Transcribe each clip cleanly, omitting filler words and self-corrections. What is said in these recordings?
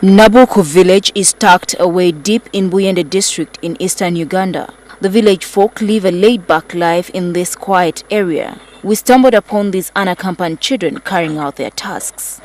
Nabuku village is tucked away deep in Buyende district in eastern Uganda. The village folk live a laid-back life in this quiet area. We stumbled upon these unaccompanied children carrying out their tasks.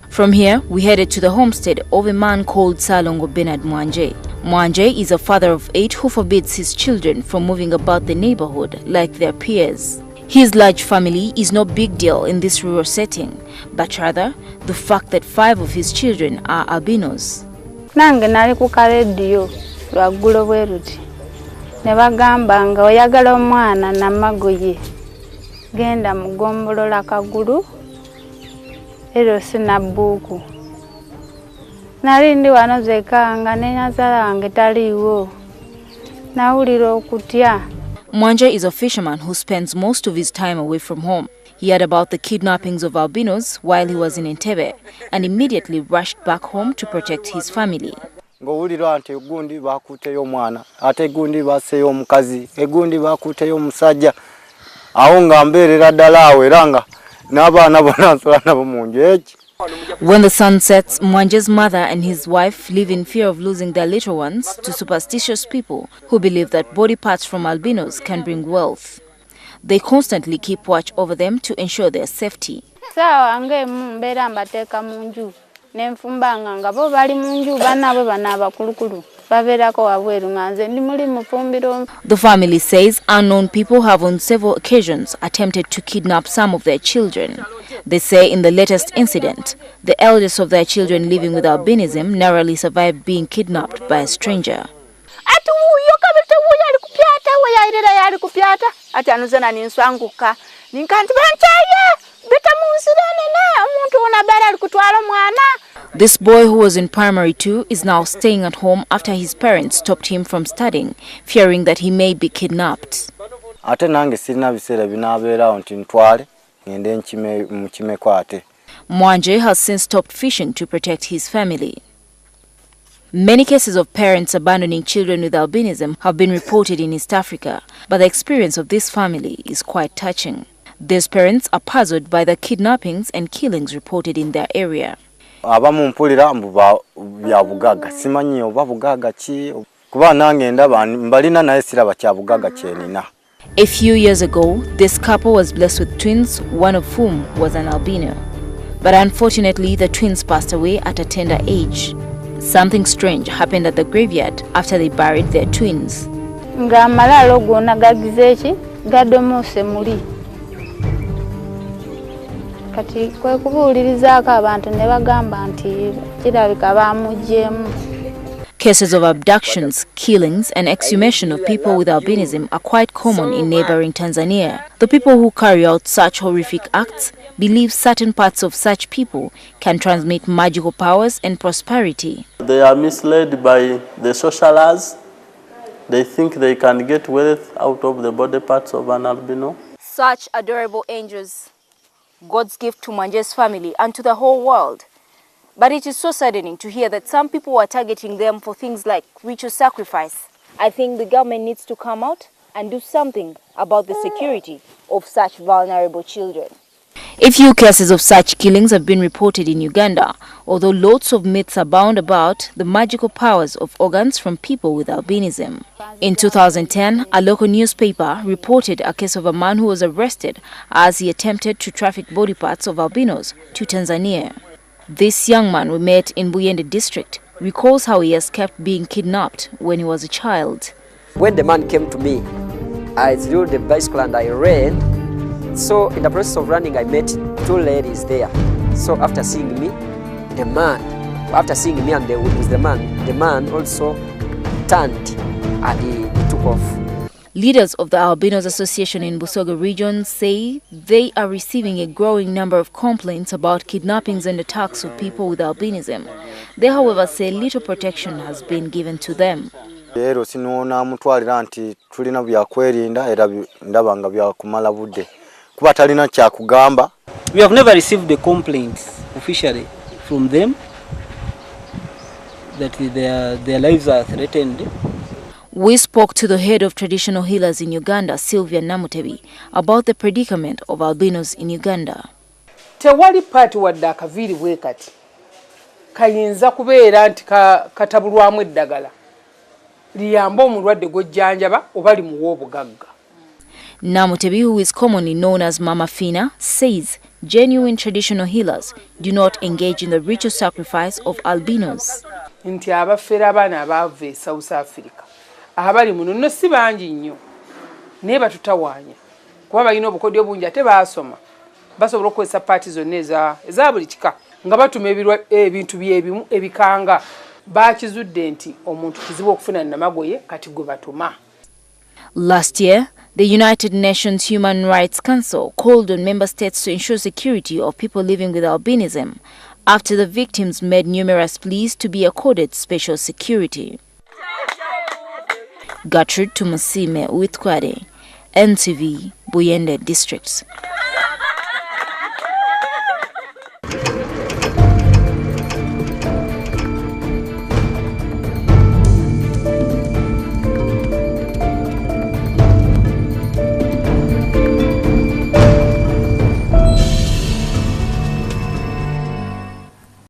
From here, we headed to the homestead of a man called Salongo Bernard Mwanje. Mwanje is a father of 8 who forbids his children from moving about the neighborhood like their peers. His large family is no big deal in this rural setting, but rather the fact that 5 of his children are albinos. Nange nali ku radio lwaggulo bweruti ne bagamba nga oyagala omwana namagoye genda mugombolola kagulu ero sinabuku nali ndi wano zekanga ne nazala wange taliwo nawulira okutya. Mwanje is a fisherman who spends most of his time away from home. He heard about the kidnappings of albinos while he was in Entebbe and immediately rushed back home to protect his family. Ngowulira nti gundi bakuteyo mwana ate gundi baseyo omukazi egundi bakuteyo omusajja awo nga mbeerera ddala awo era nga n'abaana bona nsola nabo mu nju eki. When the sun sets, Mwanje's mother and his wife live in fear of losing their little ones to superstitious people who believe that body parts from albinos can bring wealth. They constantly keep watch over them to ensure their safety. Sawa ange mbeera mbateeka mu nju nenfumbanga nga bo bali mu nju banaabwe bana abakulukulu babeerako wabweru nga nze ndi muli mufumbiro. The family says unknown people have on several occasions attempted to kidnap some of their children. They say in the latest incident, the eldest of their children living with albinism narrowly survived being kidnapped by a stranger. This boy, who was in primary 2, is now staying at home after his parents stopped him from studying, fearing that he may be kidnapped. Ate nange sirina biseera binabeerawo nti ntwale ngende nkimekwate. Mwanje has since stopped fishing to protect his family. Many cases of parents abandoning children with albinism have been reported in East Africa, but the experience of this family is quite touching. These parents are puzzled by the kidnappings and killings reported in their area. Abamu mpulira mbu bya bugaga simanyi oba bugaga ki kuba nange ndaba mbalina naye siraba kya bugaga kyenina. A few years ago, this couple was blessed with twins, one of whom was an albino. But unfortunately, the twins passed away at a tender age. Something strange happened at the graveyard after they buried their twins. Nga amalalo gonna gagize ki gadomose muli. Kati kwe kubuulirizaako abantu ne bagamba nti kirabika bamuggyemu. Cases of abductions, killings and exhumation of people with albinism are quite common in neighboring Tanzania. The people who carry out such horrific acts believe certain parts of such people can transmit magical powers and prosperity. They are misled by the socialists. They think they can get wealth out of the body parts of an albino. Such adorable angels, God's gift to Mwanje's family and to the whole world. But it is so saddening to hear that some people are targeting them for things like ritual sacrifice. I think the government needs to come out and do something about the security of such vulnerable children. A few cases of such killings have been reported in Uganda, although lots of myths abound about the magical powers of organs from people with albinism. In 2010, a local newspaper reported a case of a man who was arrested as he attempted to traffic body parts of albinos to Tanzania. This young man we met in Buyende district recalls how he escaped being kidnapped when he was a child. When the man came to me, I threw the bicycle and I ran. So in the process of running, I met 2 ladies there. So after seeing me, and with the man also turned and he took off. Leaders of the Albinos Association in Busoga region say they are receiving a growing number of complaints about kidnappings and attacks of people with albinism. They, however, say little protection has been given to them. We have never received the complaints officially from them that their lives are threatened. We spoke to the head of traditional healers in Uganda, Sylvia Namutebi, about the predicament of albinos in Uganda. tewali paati wadde akaviiri bwe kati kayinza kubeera nti katabulwamu eddagala liyamba omulwadde gw'ojjanjaba oba limuwa obugagga. Namutebi, who is commonly known as Mama Fina, says genuine traditional healers do not engage in the ritual sacrifice of albinos. Nti abafera abaana abaava e South Africa abali muno nno si bangi nnyo naye batutawaanya kuba balina obukodyo bungi ate baasoma basobola okukozesa paati zonna eza buli kika nga batuma ebintu byebimu ebikanga bakizudde nti omuntu kizibu okufuna namagoye kati gwe batuma. Last year, the United Nations Human Rights Council called on member states to ensure security of people living with albinism after the victims made numerous pleas to be accorded special security. Gertrude Tumusime with Kwade, NTV, Buyende District.